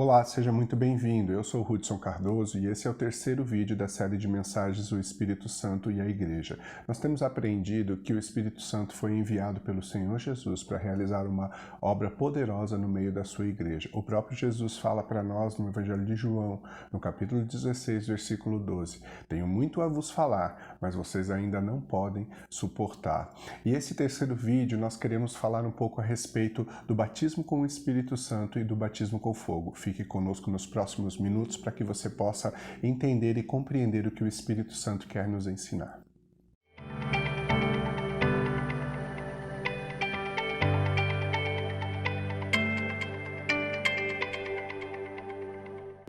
Olá, seja muito bem-vindo. Eu sou Hudson Cardoso e esse é o terceiro vídeo da série de mensagens O Espírito Santo e a Igreja. Nós temos aprendido que o Espírito Santo foi enviado pelo Senhor Jesus para realizar uma obra poderosa no meio da sua igreja. O próprio Jesus fala para nós no Evangelho de João, no capítulo 16, versículo 12. Tenho muito a vos falar, mas vocês ainda não podem suportar. E esse terceiro vídeo nós queremos falar um pouco a respeito do batismo com o Espírito Santo e do batismo com fogo. Fique conosco nos próximos minutos para que você possa entender e compreender o que o Espírito Santo quer nos ensinar.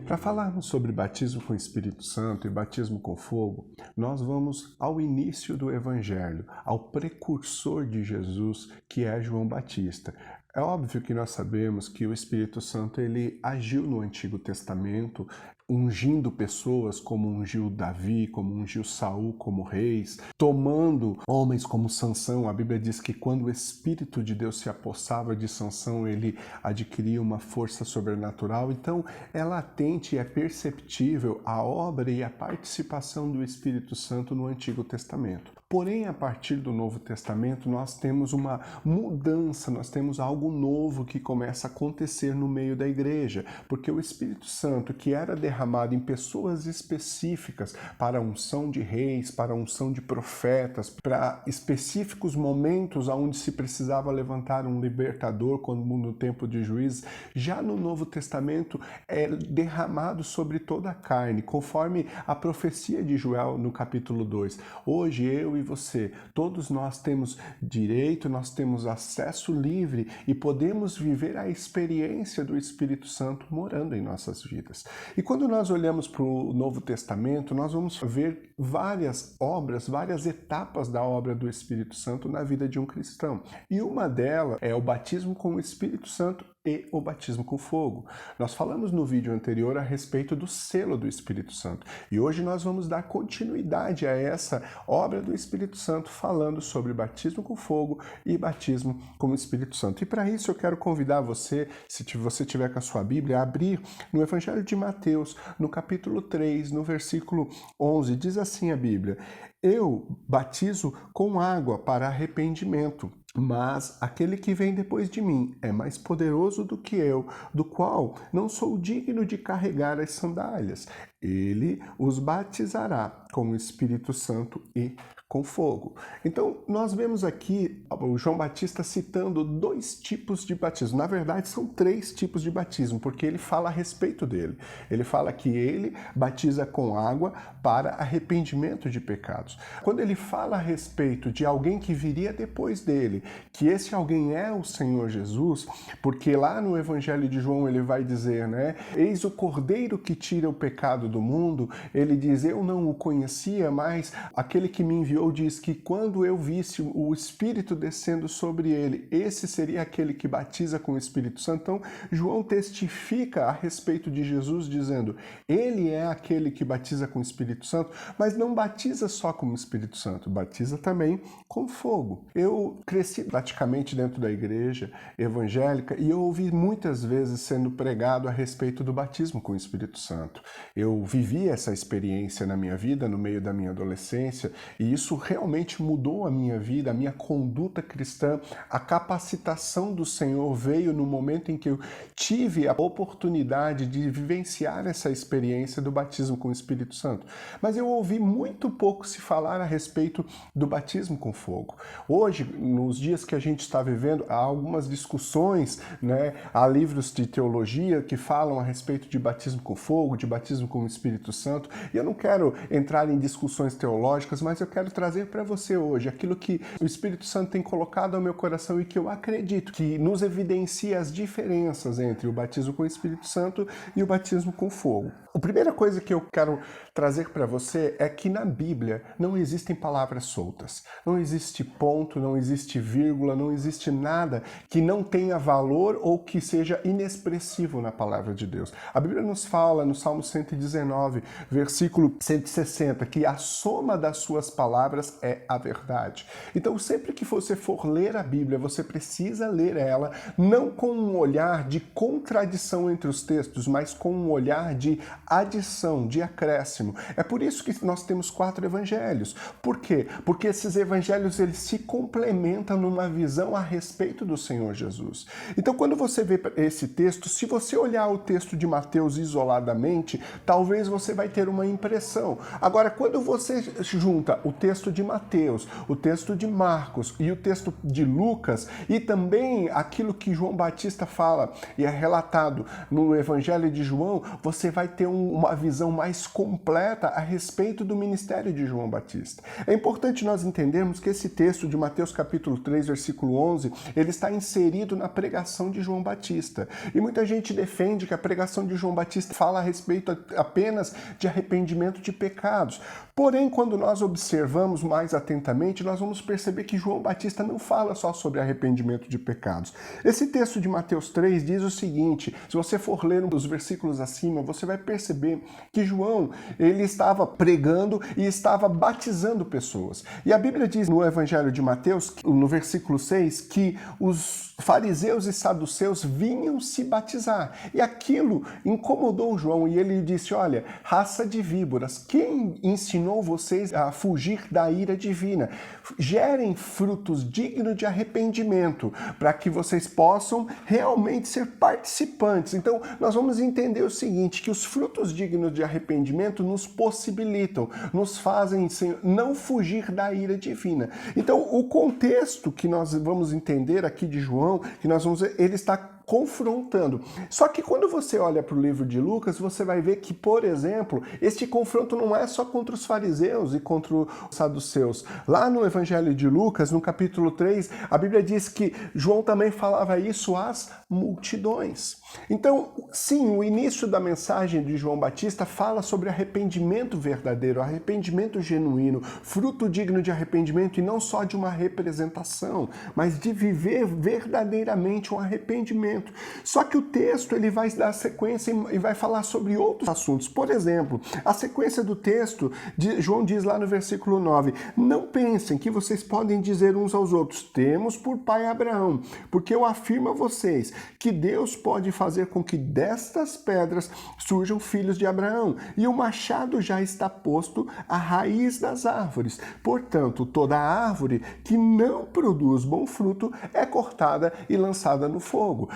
Para falarmos sobre batismo com o Espírito Santo e batismo com fogo, nós vamos ao início do Evangelho, ao precursor de Jesus, que é João Batista. É óbvio que nós sabemos que o Espírito Santo ele agiu no Antigo Testamento, ungindo pessoas como ungiu Davi, como ungiu Saul como reis, tomando homens como Sansão. A Bíblia diz que quando o Espírito de Deus se apossava de Sansão, ele adquiria uma força sobrenatural. Então, é latente e é perceptível a obra e a participação do Espírito Santo no Antigo Testamento. Porém, a partir do Novo Testamento, nós temos uma mudança, nós temos algo novo que começa a acontecer no meio da igreja, porque o Espírito Santo, que era derramado em pessoas específicas para a unção de reis, para a unção de profetas, para específicos momentos onde se precisava levantar um libertador, como no tempo de Juízes, já no Novo Testamento é derramado sobre toda a carne, conforme a profecia de Joel no capítulo 2. Hoje, eu e você, todos nós temos direito, nós temos acesso livre e podemos viver a experiência do Espírito Santo morando em nossas vidas. E quando nós olhamos para o Novo Testamento, nós vamos ver várias obras, várias etapas da obra do Espírito Santo na vida de um cristão. E uma delas é o batismo com o Espírito Santo e o batismo com fogo. Nós falamos no vídeo anterior a respeito do selo do Espírito Santo. E hoje nós vamos dar continuidade a essa obra do Espírito Santo, falando sobre batismo com fogo e batismo com o Espírito Santo. E para isso eu quero convidar você, se você tiver com a sua Bíblia, a abrir no Evangelho de Mateus, no capítulo 3, no versículo 11. Diz assim a Bíblia: Eu batizo com água para arrependimento, mas aquele que vem depois de mim é mais poderoso do que eu, do qual não sou digno de carregar as sandálias. Ele os batizará com o Espírito Santo e com fogo. Então, nós vemos aqui o João Batista citando dois tipos de batismo. Na verdade, são três tipos de batismo, porque ele fala a respeito dele. Ele fala que ele batiza com água para arrependimento de pecados. Quando ele fala a respeito de alguém que viria depois dele, que esse alguém é o Senhor Jesus, porque lá no Evangelho de João ele vai dizer, né? Eis o Cordeiro que tira o pecado do mundo. Ele diz, eu não o conhecia, mas aquele que me enviou diz que quando eu visse o Espírito descendo sobre ele, esse seria aquele que batiza com o Espírito Santo. Então, João testifica a respeito de Jesus dizendo, ele é aquele que batiza com o Espírito Santo, mas não batiza só com o Espírito Santo, batiza também com fogo. Eu cresci praticamente dentro da igreja evangélica e eu ouvi muitas vezes sendo pregado a respeito do batismo com o Espírito Santo. Eu vivi essa experiência na minha vida, no meio da minha adolescência, e isso realmente mudou a minha vida, a minha conduta cristã. A capacitação do Senhor veio no momento em que eu tive a oportunidade de vivenciar essa experiência do batismo com o Espírito Santo. Mas eu ouvi muito pouco se falar a respeito do batismo com fogo. Hoje, nos dias que a gente está vivendo, há algumas discussões, né? Há livros de teologia que falam a respeito de batismo com fogo, de batismo com o Espírito Santo, e eu não quero entrar em discussões teológicas, mas eu quero trazer para você hoje aquilo que o Espírito Santo tem colocado ao meu coração e que eu acredito que nos evidencia as diferenças entre o batismo com o Espírito Santo e o batismo com fogo. A primeira coisa que eu quero trazer para você é que na Bíblia não existem palavras soltas, não existe ponto, não existe vírgula, não existe nada que não tenha valor ou que seja inexpressivo na palavra de Deus. A Bíblia nos fala no Salmo 119, versículo 160, que a soma das suas palavras palavras é a verdade. Então, sempre que você for ler a Bíblia, você precisa ler ela não com um olhar de contradição entre os textos, mas com um olhar de adição, de acréscimo. É por isso que nós temos 4 evangelhos. Por quê? Porque esses evangelhos eles se complementam numa visão a respeito do Senhor Jesus. Então, quando você vê esse texto, se você olhar o texto de Mateus isoladamente, talvez você vai ter uma impressão. Agora, quando você junta o texto de Mateus, o texto de Marcos e o texto de Lucas, e também aquilo que João Batista fala e é relatado no Evangelho de João, você vai ter uma visão mais completa a respeito do ministério de João Batista. É importante nós entendermos que esse texto de Mateus capítulo 3, versículo 11, ele está inserido na pregação de João Batista. E muita gente defende que a pregação de João Batista fala a respeito apenas de arrependimento de pecados. Porém, quando nós observamos mais atentamente, nós vamos perceber que João Batista não fala só sobre arrependimento de pecados. Esse texto de Mateus 3 diz o seguinte, se você for ler os versículos acima, você vai perceber que João, ele estava pregando e estava batizando pessoas. E a Bíblia diz no Evangelho de Mateus, no versículo 6, que os fariseus e saduceus vinham se batizar. E aquilo incomodou João e ele disse, olha, raça de víboras, quem ensinou vocês a fugir da ira divina? Gerem frutos dignos de arrependimento, para que vocês possam realmente ser participantes. Então, nós vamos entender o seguinte, que os frutos dignos de arrependimento nos possibilitam, nos fazem não fugir da ira divina. Então, o contexto que nós vamos entender aqui de João, que nós vamos ver, ele está confrontando. Só que quando você olha para o livro de Lucas, você vai ver que, por exemplo, este confronto não é só contra os fariseus e contra os saduceus. Lá no Evangelho de Lucas, no capítulo 3, a Bíblia diz que João também falava isso às multidões. Então, sim, o início da mensagem de João Batista fala sobre arrependimento verdadeiro, arrependimento genuíno, fruto digno de arrependimento e não só de uma representação, mas de viver verdadeiramente um arrependimento. Só que o texto ele vai dar sequência e vai falar sobre outros assuntos. Por exemplo, a sequência do texto, João diz lá no versículo 9, não pensem que vocês podem dizer uns aos outros, temos por pai Abraão, porque eu afirmo a vocês que Deus pode fazer com que destas pedras surjam filhos de Abraão, e o machado já está posto à raiz das árvores. Portanto, toda árvore que não produz bom fruto é cortada e lançada no fogo.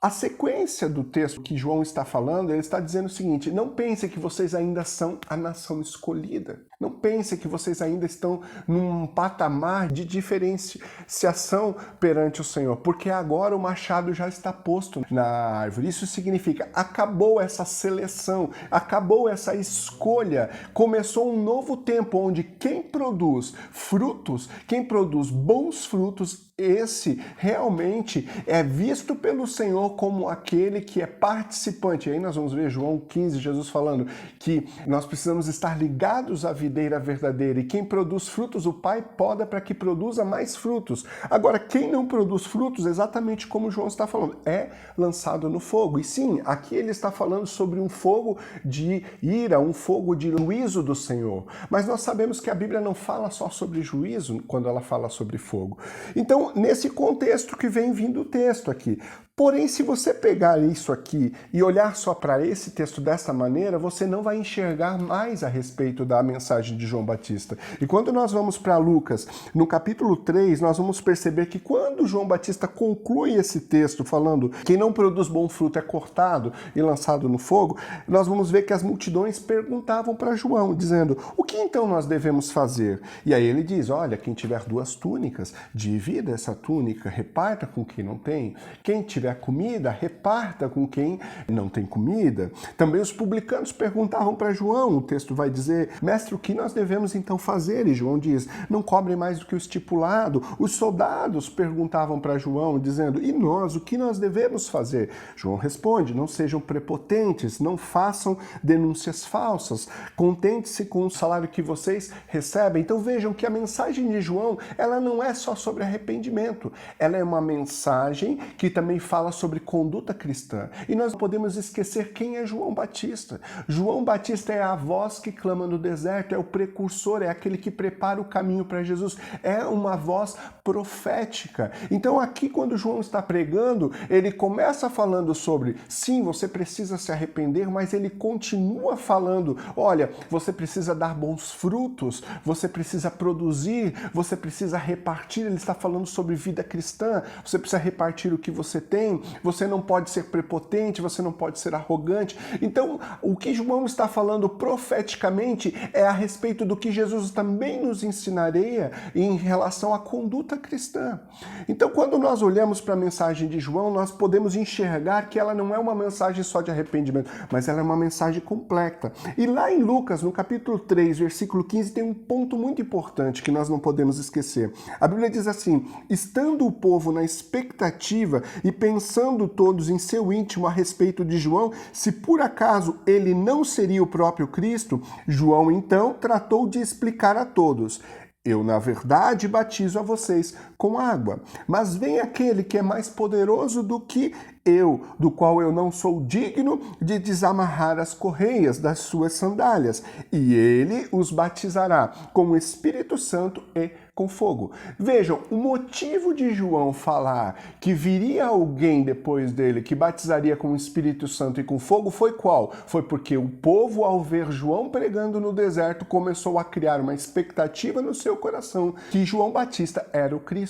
A sequência do texto que João está falando, ele está dizendo o seguinte, não pensem que vocês ainda são a nação escolhida. Não pensem que vocês ainda estão num patamar de diferenciação perante o Senhor, porque agora o machado já está posto na árvore. Isso significa, acabou essa seleção, acabou essa escolha, começou um novo tempo onde quem produz frutos, quem produz bons frutos, esse realmente é visto pelo Senhor como aquele que é participante. E aí nós vamos ver João 15, Jesus falando que nós precisamos estar ligados à videira verdadeira e quem produz frutos, o Pai poda para que produza mais frutos. Agora, quem não produz frutos, exatamente como João está falando, é lançado no fogo. E sim, aqui ele está falando sobre um fogo de ira, um fogo de juízo do Senhor. Mas nós sabemos que a Bíblia não fala só sobre juízo quando ela fala sobre fogo. Então, nesse contexto que vem vindo o texto aqui. Porém, se você pegar isso aqui e olhar só para esse texto dessa maneira, você não vai enxergar mais a respeito da mensagem de João Batista. E quando nós vamos para Lucas, no capítulo 3, nós vamos perceber que quando João Batista conclui esse texto falando quem não produz bom fruto é cortado e lançado no fogo, nós vamos ver que as multidões perguntavam para João, dizendo, o que então nós devemos fazer? E aí ele diz, olha, quem tiver 2 túnicas, divida essa túnica, reparta com quem não tem. Quem tiver comida, reparta com quem não tem comida. Também os publicanos perguntavam para João, o texto vai dizer, mestre, o que nós devemos então fazer? E João diz, não cobrem mais do que o estipulado. Os soldados perguntavam para João, dizendo, e nós, o que nós devemos fazer? João responde, não sejam prepotentes, não façam denúncias falsas, contente-se com o salário que vocês recebem. Então vejam que a mensagem de João, ela não é só sobre arrependimento, ela é uma mensagem que também fala fala sobre conduta cristã. E nós não podemos esquecer quem é João Batista. João Batista é a voz que clama no deserto, é o precursor, é aquele que prepara o caminho para Jesus. É uma voz profética. Então aqui, quando João está pregando, ele começa falando sobre, sim, você precisa se arrepender, mas ele continua falando, olha, você precisa dar bons frutos, você precisa produzir, você precisa repartir. Ele está falando sobre vida cristã, você precisa repartir o que você tem, você não pode ser prepotente, você não pode ser arrogante. Então, o que João está falando profeticamente é a respeito do que Jesus também nos ensinaria em relação à conduta cristã. Então, quando nós olhamos para a mensagem de João, nós podemos enxergar que ela não é uma mensagem só de arrependimento, mas ela é uma mensagem completa. E lá em Lucas, no capítulo 3, versículo 15, tem um ponto muito importante que nós não podemos esquecer. A Bíblia diz assim: estando o povo na expectativa e pensando todos em seu íntimo a respeito de João, se por acaso ele não seria o próprio Cristo, João então tratou de explicar a todos: eu, na verdade, batizo a vocês com água, mas vem aquele que é mais poderoso do que eu, do qual eu não sou digno de desamarrar as correias das suas sandálias, e ele os batizará com o Espírito Santo e com fogo. Vejam, o motivo de João falar que viria alguém depois dele que batizaria com o Espírito Santo e com fogo foi qual? Foi porque o povo, ao ver João pregando no deserto, começou a criar uma expectativa no seu coração que João Batista era o Cristo.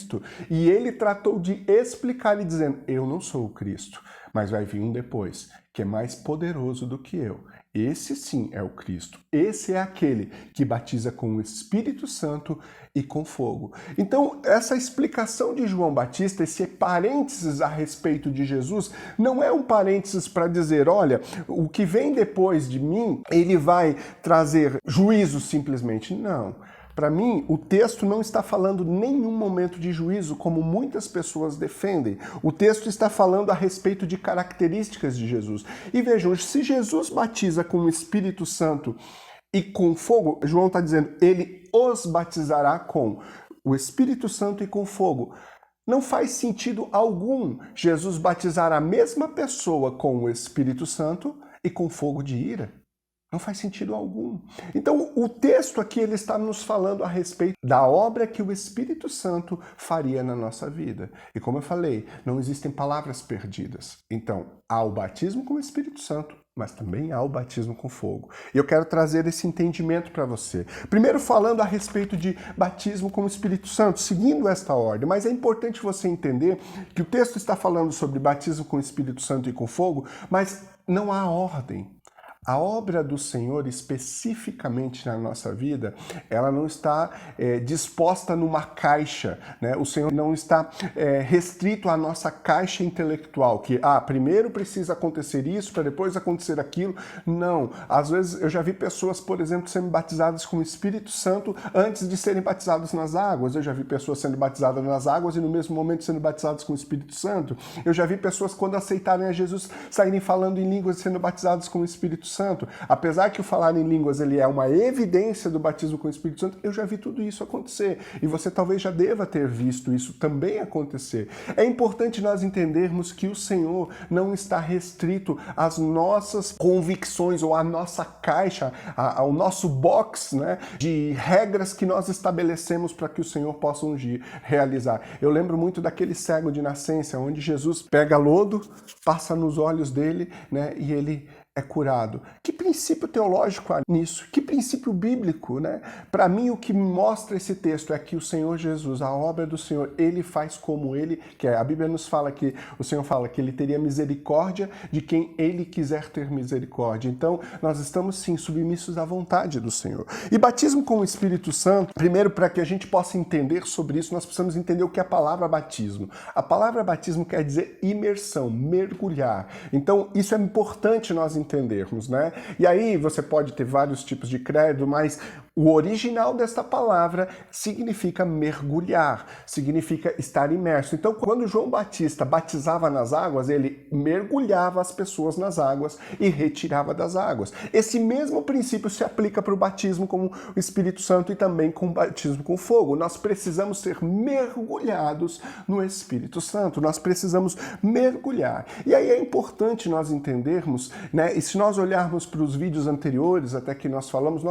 E ele tratou de explicar-lhe dizendo: eu não sou o Cristo, mas vai vir um depois, que é mais poderoso do que eu. Esse sim é o Cristo. Esse é aquele que batiza com o Espírito Santo e com fogo. Então, essa explicação de João Batista, esse parênteses a respeito de Jesus, não é um parênteses para dizer, olha, o que vem depois de mim, ele vai trazer juízo simplesmente. Não. Para mim, o texto não está falando nenhum momento de juízo, como muitas pessoas defendem. O texto está falando a respeito de características de Jesus. E vejam, se Jesus batiza com o Espírito Santo e com fogo, João está dizendo, ele os batizará com o Espírito Santo e com fogo. Não faz sentido algum Jesus batizar a mesma pessoa com o Espírito Santo e com fogo de ira. Não faz sentido algum. Então, o texto aqui ele está nos falando a respeito da obra que o Espírito Santo faria na nossa vida. E como eu falei, não existem palavras perdidas. Então, há o batismo com o Espírito Santo, mas também há o batismo com fogo. E eu quero trazer esse entendimento para você. Primeiro falando a respeito de batismo com o Espírito Santo, seguindo esta ordem. Mas é importante você entender que o texto está falando sobre batismo com o Espírito Santo e com fogo, mas não há ordem. A obra do Senhor, especificamente na nossa vida, ela não está disposta numa caixa, né? O Senhor não está restrito à nossa caixa intelectual, que primeiro precisa acontecer isso, para depois acontecer aquilo. Não. Às vezes eu já vi pessoas, por exemplo, sendo batizadas com o Espírito Santo antes de serem batizadas nas águas. Eu já vi pessoas sendo batizadas nas águas e no mesmo momento sendo batizadas com o Espírito Santo. Eu já vi pessoas, quando aceitarem a Jesus, saírem falando em línguas e sendo batizadas com o Espírito Santo. Apesar que o falar em línguas ele é uma evidência do batismo com o Espírito Santo, eu já vi tudo isso acontecer. E você talvez já deva ter visto isso também acontecer. É importante nós entendermos que o Senhor não está restrito às nossas convicções ou à nossa caixa, ao nosso box, né, de regras que nós estabelecemos para que o Senhor possa ungir, realizar. Eu lembro muito daquele cego de nascença, onde Jesus pega lodo, passa nos olhos dele, né, e ele é curado. Que princípio teológico há nisso? Que princípio bíblico, né? Para mim, o que mostra esse texto é que o Senhor Jesus, a obra do Senhor, ele faz como ele quer. A Bíblia nos fala que o Senhor fala que ele teria misericórdia de quem ele quiser ter misericórdia. Então, nós estamos sim submissos à vontade do Senhor. E batismo com o Espírito Santo, primeiro, para que a gente possa entender sobre isso, nós precisamos entender o que é a palavra batismo. A palavra batismo quer dizer imersão, mergulhar. Então, isso é importante nós entendermos, né? E aí você pode ter vários tipos de credo, mas o original desta palavra significa mergulhar, significa estar imerso. Então, quando João Batista batizava nas águas, ele mergulhava as pessoas nas águas e retirava das águas. Esse mesmo princípio se aplica para o batismo com o Espírito Santo e também com o batismo com fogo. Nós precisamos ser mergulhados no Espírito Santo, nós precisamos mergulhar. E aí é importante nós entendermos, né? E se nós olharmos para os vídeos anteriores, até que nós falamos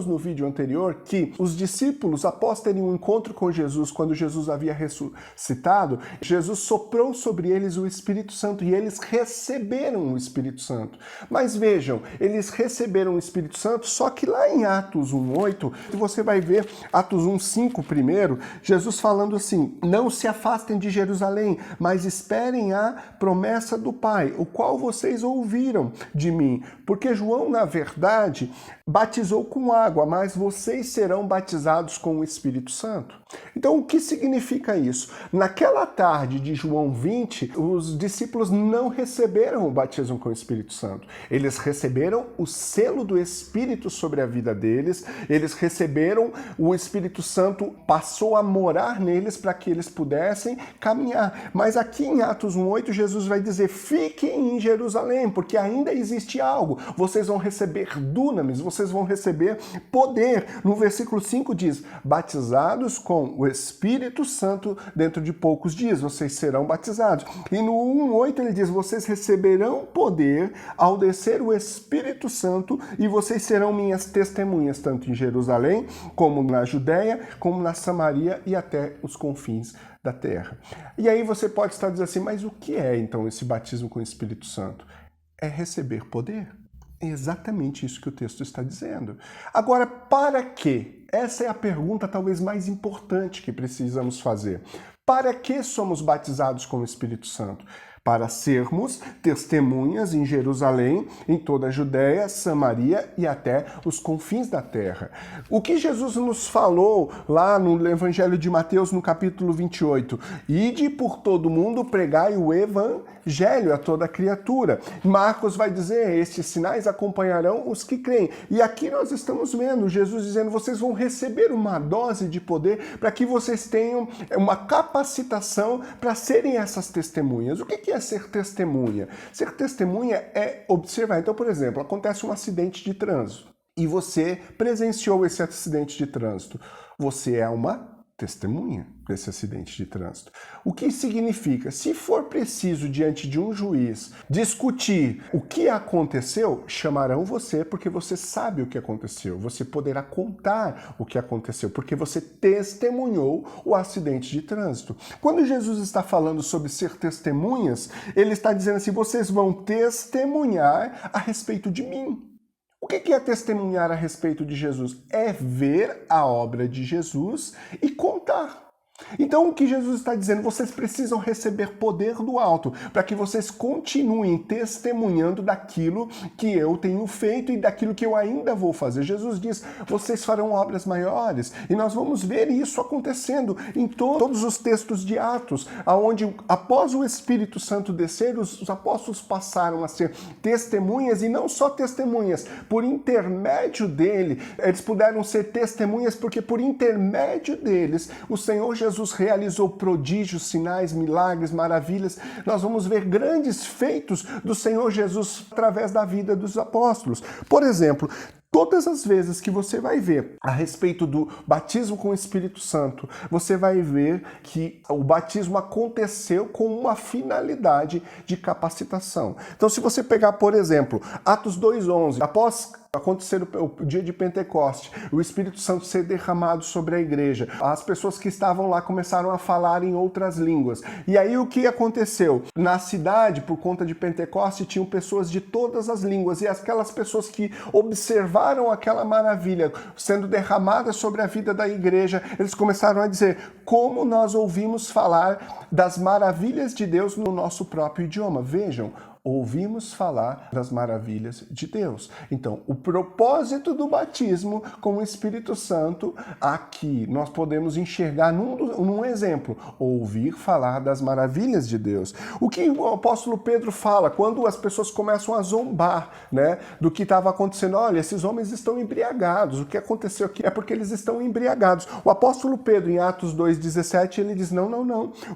no vídeo anterior que os discípulos, após terem um encontro com Jesus, quando Jesus havia ressuscitado, Jesus soprou sobre eles o Espírito Santo e eles receberam o Espírito Santo. Mas vejam, eles receberam o Espírito Santo, só que lá em Atos 1:8, você vai ver Atos 1:5 primeiro, Jesus falando assim: não se afastem de Jerusalém, mas esperem a promessa do Pai, o qual vocês ouviram de mim. Porque João, na verdade, batizou com água, mas vocês serão batizados com o Espírito Santo. Então, o que significa isso? Naquela tarde de João 20, os discípulos não receberam o batismo com o Espírito Santo. Eles receberam o selo do Espírito sobre a vida deles, eles receberam o Espírito Santo, passou a morar neles para que eles pudessem caminhar. Mas aqui em Atos 1:8, Jesus vai dizer: fiquem em Jerusalém, porque ainda existe algo. Vocês vão receber dunamis, vocês vão receber poder. No versículo 5 diz: batizados com o Espírito Santo, dentro de poucos dias vocês serão batizados. E no 1:8 ele diz: vocês receberão poder ao descer o Espírito Santo e vocês serão minhas testemunhas, tanto em Jerusalém, como na Judéia, como na Samaria e até os confins da terra. E aí você pode estar dizendo assim: mas o que é então esse batismo com o Espírito Santo? É receber poder. É exatamente isso que o texto está dizendo. Agora, para quê? Essa é a pergunta talvez mais importante que precisamos fazer. Para que somos batizados com o Espírito Santo? Para sermos testemunhas em Jerusalém, em toda a Judéia, Samaria e até os confins da terra. O que Jesus nos falou lá no Evangelho de Mateus, no capítulo 28, ide por todo mundo, pregai o Evangelho a toda criatura. Marcos vai dizer: estes sinais acompanharão os que creem. E aqui nós estamos vendo Jesus dizendo: vocês vão receber uma dose de poder para que vocês tenham uma capacitação para serem essas testemunhas. O que é ser testemunha? Ser testemunha é observar. Então, por exemplo, acontece um acidente de trânsito e você presenciou esse acidente de trânsito. Você é uma testemunha desse acidente de trânsito. O que significa? Se for preciso, diante de um juiz, discutir o que aconteceu, chamarão você porque você sabe o que aconteceu. Você poderá contar o que aconteceu, porque você testemunhou o acidente de trânsito. Quando Jesus está falando sobre ser testemunhas, ele está dizendo assim: vocês vão testemunhar a respeito de mim. O que é testemunhar a respeito de Jesus? É ver a obra de Jesus e contar. Então, o que Jesus está dizendo? Vocês precisam receber poder do alto para que vocês continuem testemunhando daquilo que eu tenho feito e daquilo que eu ainda vou fazer. Jesus diz: vocês farão obras maiores. E nós vamos ver isso acontecendo em todos os textos de Atos, onde após o Espírito Santo descer, os apóstolos passaram a ser testemunhas, e não só testemunhas, por intermédio dele, eles puderam ser testemunhas porque por intermédio deles, o Senhor Jesus realizou prodígios, sinais, milagres, maravilhas. Nós vamos ver grandes feitos do Senhor Jesus através da vida dos apóstolos. Por exemplo, todas as vezes que você vai ver a respeito do batismo com o Espírito Santo, você vai ver que o batismo aconteceu com uma finalidade de capacitação. Então, se você pegar, por exemplo, Atos 2:11, após acontecer o dia de Pentecoste, o Espírito Santo ser derramado sobre a igreja, as pessoas que estavam lá começaram a falar em outras línguas. E aí o que aconteceu? Na cidade, por conta de Pentecoste, tinham pessoas de todas as línguas, e aquelas pessoas que observaram aquela maravilha sendo derramada sobre a vida da igreja, eles começaram a dizer: como nós ouvimos falar das maravilhas de Deus no nosso próprio idioma. Vejam, ouvimos falar das maravilhas de Deus. Então, o propósito do batismo com o Espírito Santo, aqui nós podemos enxergar num exemplo, ouvir falar das maravilhas de Deus. O que o apóstolo Pedro fala quando as pessoas começam a zombar, né, do que estava acontecendo? Olha, esses homens estão embriagados. O que aconteceu aqui é porque eles estão embriagados. O apóstolo Pedro, em Atos 2,17, ele diz, não.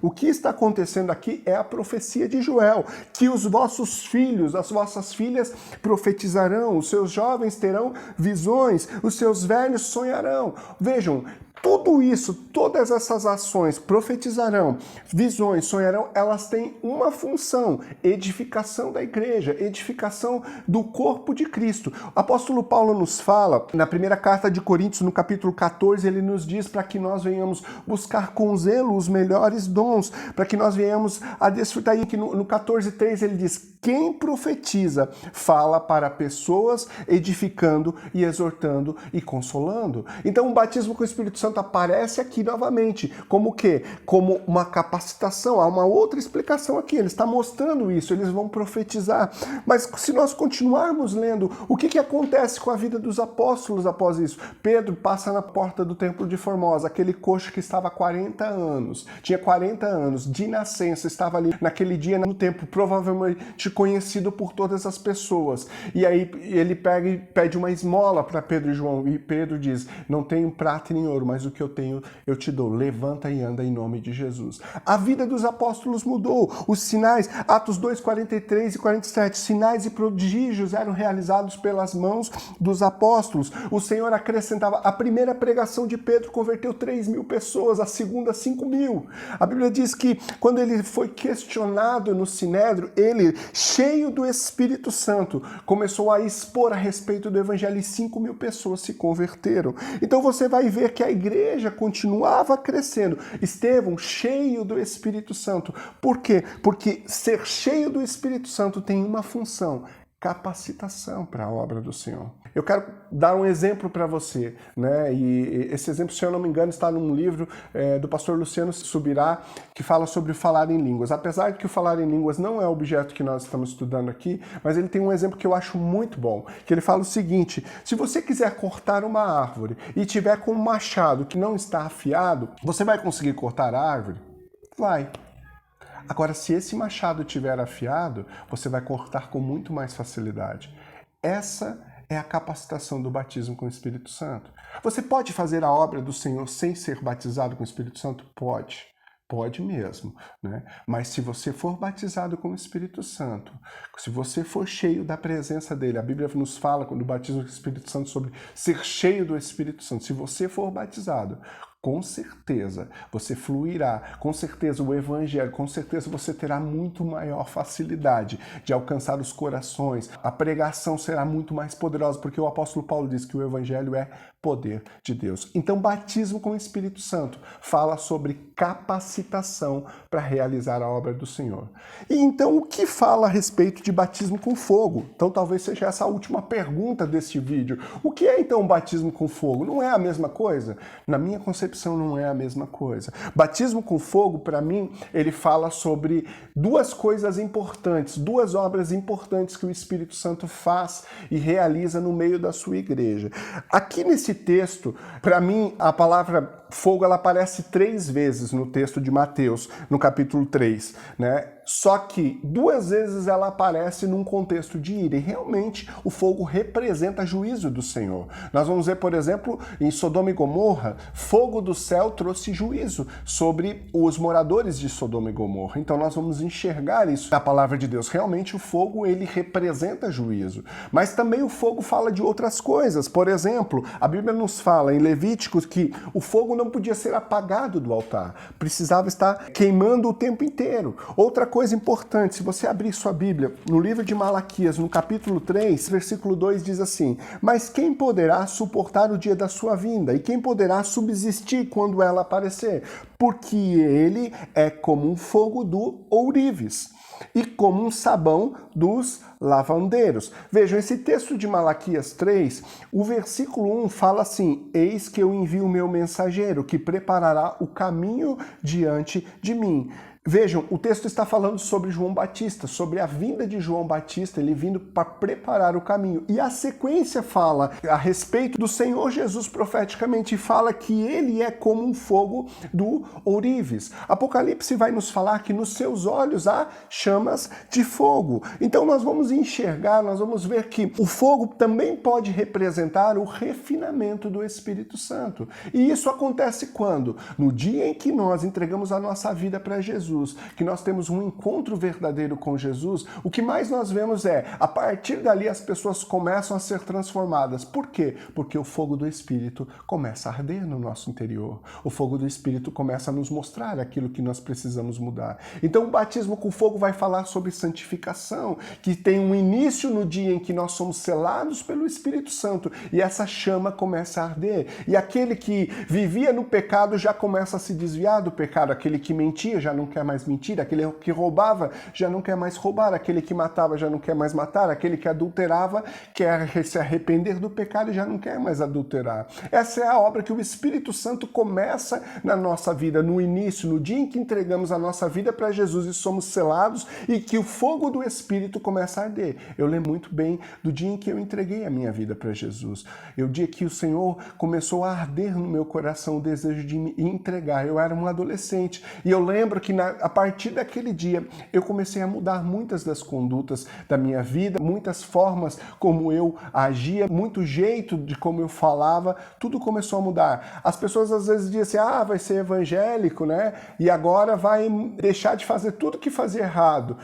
O que está acontecendo aqui é a profecia de Joel, que os vossos filhos, as vossas filhas profetizarão, os seus jovens terão visões, os seus velhos sonharão. Vejam, tudo isso, todas essas ações, profetizarão, visões, sonharão, elas têm uma função: edificação da igreja, edificação do corpo de Cristo. O apóstolo Paulo nos fala, na primeira carta de Coríntios, no capítulo 14, ele nos diz para que nós venhamos buscar com zelo os melhores dons, para que nós venhamos a desfrutar. E que no 14:3 ele diz, quem profetiza fala para pessoas, edificando e exortando e consolando. Então o batismo com o Espírito Santo aparece aqui novamente, como o quê? Como uma capacitação. Há uma outra explicação aqui, ele está mostrando isso, eles vão profetizar. Mas se nós continuarmos lendo, o que acontece com a vida dos apóstolos após isso? Pedro passa na porta do templo de Formosa, aquele coxo que estava há 40 anos, tinha 40 anos de nascença, estava ali naquele dia no templo, provavelmente conhecido por todas as pessoas. E aí ele pega e pede uma esmola para Pedro e João, e Pedro diz, não tenho prata nem ouro, mas o que eu tenho eu te dou, levanta e anda em nome de Jesus. A vida dos apóstolos mudou, os sinais, Atos 2, 43 e 47, sinais e prodígios eram realizados pelas mãos dos apóstolos. O Senhor acrescentava, a primeira pregação de Pedro converteu 3.000 pessoas, a segunda 5.000. A Bíblia diz que quando ele foi questionado no Sinédrio, ele, cheio do Espírito Santo, começou a expor a respeito do Evangelho e 5.000 pessoas se converteram. Então você vai ver que a igreja continuava crescendo. Estevão, cheio do Espírito Santo. Por quê? Porque ser cheio do Espírito Santo tem uma função: capacitação para a obra do Senhor. Eu quero dar um exemplo para você, né? E esse exemplo, se eu não me engano, está num livro do pastor Luciano Subirá, que fala sobre o falar em línguas. Apesar de que o falar em línguas não é o objeto que nós estamos estudando aqui, mas ele tem um exemplo que eu acho muito bom, que ele fala o seguinte: se você quiser cortar uma árvore e tiver com um machado que não está afiado, você vai conseguir cortar a árvore? Vai. Agora, se esse machado estiver afiado, você vai cortar com muito mais facilidade. Essa é a capacitação do batismo com o Espírito Santo. Você pode fazer a obra do Senhor sem ser batizado com o Espírito Santo? Pode. Pode mesmo, né? Mas se você for batizado com o Espírito Santo, se você for cheio da presença dele, a Bíblia nos fala, quando o batismo com o Espírito Santo, sobre ser cheio do Espírito Santo. Se você for batizado, com certeza você fluirá, com certeza o Evangelho, com certeza você terá muito maior facilidade de alcançar os corações, a pregação será muito mais poderosa, porque o apóstolo Paulo diz que o Evangelho é poder de Deus. Então, batismo com o Espírito Santo fala sobre capacitação para realizar a obra do Senhor. E então, o que fala a respeito de batismo com fogo? Então, talvez seja essa a última pergunta deste vídeo. O que é, então, batismo com fogo? Não é a mesma coisa? Na minha concepção, não é a mesma coisa. Batismo com fogo, para mim, ele fala sobre duas coisas importantes, duas obras importantes que o Espírito Santo faz e realiza no meio da sua igreja. Aqui nesse texto, para mim, a palavra fogo ela aparece 3 vezes no texto de Mateus, no capítulo 3, né? Só que 2 vezes ela aparece num contexto de ira, e realmente o fogo representa juízo do Senhor. Nós vamos ver, por exemplo, em Sodoma e Gomorra, fogo do céu trouxe juízo sobre os moradores de Sodoma e Gomorra. Então nós vamos enxergar isso na palavra de Deus. Realmente o fogo, ele representa juízo. Mas também o fogo fala de outras coisas. Por exemplo, a Bíblia nos fala em Levíticos que o fogo não podia ser apagado do altar. Precisava estar queimando o tempo inteiro. Outra coisa importante, se você abrir sua Bíblia, no livro de Malaquias, no capítulo 3, versículo 2, diz assim: mas quem poderá suportar o dia da sua vinda? E quem poderá subsistir quando ela aparecer? Porque ele é como um fogo do ourives e como um sabão dos lavandeiros. Vejam, esse texto de Malaquias 3, o versículo 1 fala assim: eis que eu envio o meu mensageiro, que preparará o caminho diante de mim. Vejam, o texto está falando sobre João Batista, sobre a vinda de João Batista, ele vindo para preparar o caminho. E a sequência fala a respeito do Senhor Jesus profeticamente, e fala que ele é como um fogo do ourives. Apocalipse vai nos falar que nos seus olhos há chamas de fogo. Então nós vamos enxergar, nós vamos ver que o fogo também pode representar o refinamento do Espírito Santo. E isso acontece quando? No dia em que nós entregamos a nossa vida para Jesus, que nós temos um encontro verdadeiro com Jesus, o que mais nós vemos é, a partir dali as pessoas começam a ser transformadas. Por quê? Porque o fogo do Espírito começa a arder no nosso interior. O fogo do Espírito começa a nos mostrar aquilo que nós precisamos mudar. Então o batismo com fogo vai falar sobre santificação, que tem um início no dia em que nós somos selados pelo Espírito Santo e essa chama começa a arder. E aquele que vivia no pecado já começa a se desviar do pecado, aquele que mentia já não quer mais mentir, aquele que roubava já não quer mais roubar, aquele que matava já não quer mais matar, aquele que adulterava quer se arrepender do pecado e já não quer mais adulterar. Essa é a obra que o Espírito Santo começa na nossa vida, no início, no dia em que entregamos a nossa vida para Jesus e somos selados e que o fogo do Espírito começa a arder. Eu lembro muito bem do dia em que eu entreguei a minha vida para Jesus. O dia que o Senhor começou a arder no meu coração o desejo de me entregar. Eu era um adolescente e eu lembro que a partir daquele dia eu comecei a mudar muitas das condutas da minha vida, muitas formas como eu agia, muito jeito de como eu falava, tudo começou a mudar. As pessoas às vezes dizem assim, vai ser evangélico, né? E agora vai deixar de fazer tudo que fazia errado.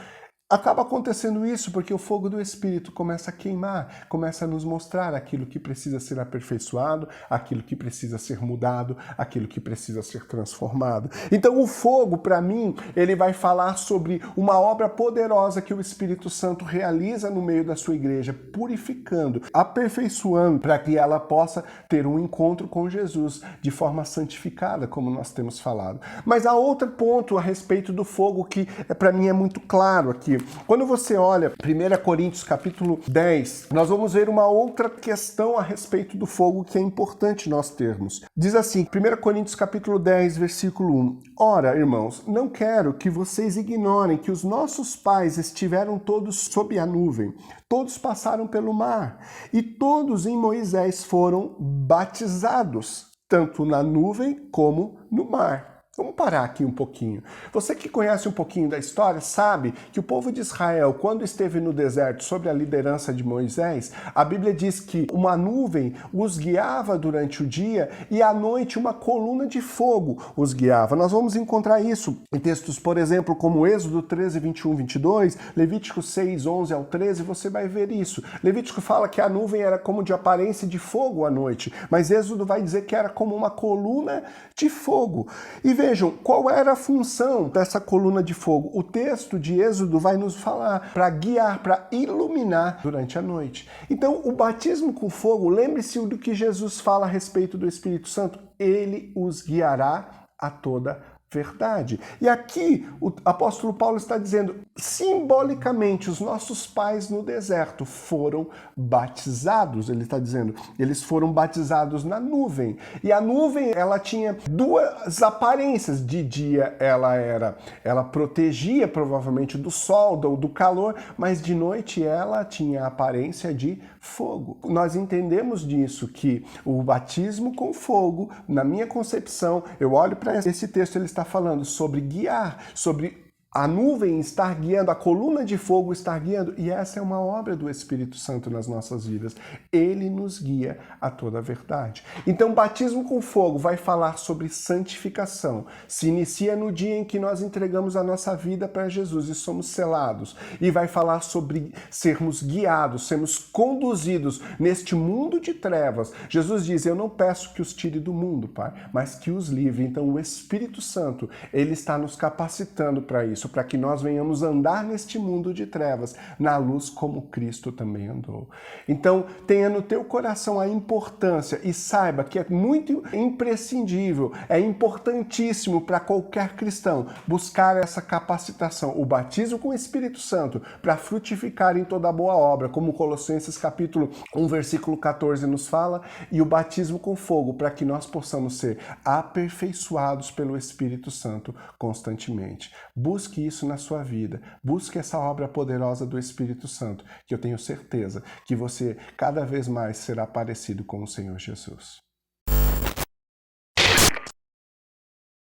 Acaba acontecendo isso porque o fogo do Espírito começa a queimar, começa a nos mostrar aquilo que precisa ser aperfeiçoado, aquilo que precisa ser mudado, aquilo que precisa ser transformado. Então o fogo, para mim, ele vai falar sobre uma obra poderosa que o Espírito Santo realiza no meio da sua igreja, purificando, aperfeiçoando, para que ela possa ter um encontro com Jesus de forma santificada, como nós temos falado. Mas há outro ponto a respeito do fogo que para mim é muito claro aqui. Quando você olha 1 Coríntios capítulo 10, nós vamos ver uma outra questão a respeito do fogo que é importante nós termos. Diz assim, 1 Coríntios capítulo 10, versículo 1. Ora, irmãos, não quero que vocês ignorem que os nossos pais estiveram todos sob a nuvem, todos passaram pelo mar, e todos em Moisés foram batizados, tanto na nuvem como no mar. Vamos parar aqui um pouquinho. Você que conhece um pouquinho da história sabe que o povo de Israel, quando esteve no deserto sob a liderança de Moisés, a Bíblia diz que uma nuvem os guiava durante o dia e à noite uma coluna de fogo os guiava. Nós vamos encontrar isso em textos, por exemplo, como Êxodo 13, 21, 22, Levítico 6, 11 ao 13, você vai ver isso. Levítico fala que a nuvem era como de aparência de fogo à noite, mas Êxodo vai dizer que era como uma coluna de fogo. E vejam, qual era a função dessa coluna de fogo? O texto de Êxodo vai nos falar para guiar, para iluminar durante a noite. Então, o batismo com fogo, lembre-se do que Jesus fala a respeito do Espírito Santo. Ele os guiará a toda verdade. E aqui o apóstolo Paulo está dizendo, simbolicamente, os nossos pais no deserto foram batizados. Ele está dizendo, eles foram batizados na nuvem. E a nuvem, ela tinha duas aparências. De dia ela protegia provavelmente do sol, do calor, mas de noite ela tinha a aparência de fogo. Nós entendemos disso, que o batismo com fogo, na minha concepção, eu olho para esse texto, ele está falando sobre guiar, sobre a nuvem estar guiando, a coluna de fogo estar guiando, e essa é uma obra do Espírito Santo nas nossas vidas. Ele nos guia a toda a verdade. Então, batismo com fogo vai falar sobre santificação. Se inicia no dia em que nós entregamos a nossa vida para Jesus e somos selados. E vai falar sobre sermos guiados, sermos conduzidos neste mundo de trevas. Jesus diz, eu não peço que os tire do mundo, Pai, mas que os livre. Então, o Espírito Santo, ele está nos capacitando para isso. isso, para que nós venhamos andar neste mundo de trevas, na luz como Cristo também andou. Então, tenha no teu coração a importância e saiba que é muito imprescindível, é importantíssimo para qualquer cristão buscar essa capacitação, o batismo com o Espírito Santo, para frutificar em toda boa obra, como Colossenses capítulo 1, versículo 14 nos fala, e o batismo com fogo, para que nós possamos ser aperfeiçoados pelo Espírito Santo constantemente. Busque isso na sua vida, busque essa obra poderosa do Espírito Santo, que eu tenho certeza que você cada vez mais será parecido com o Senhor Jesus.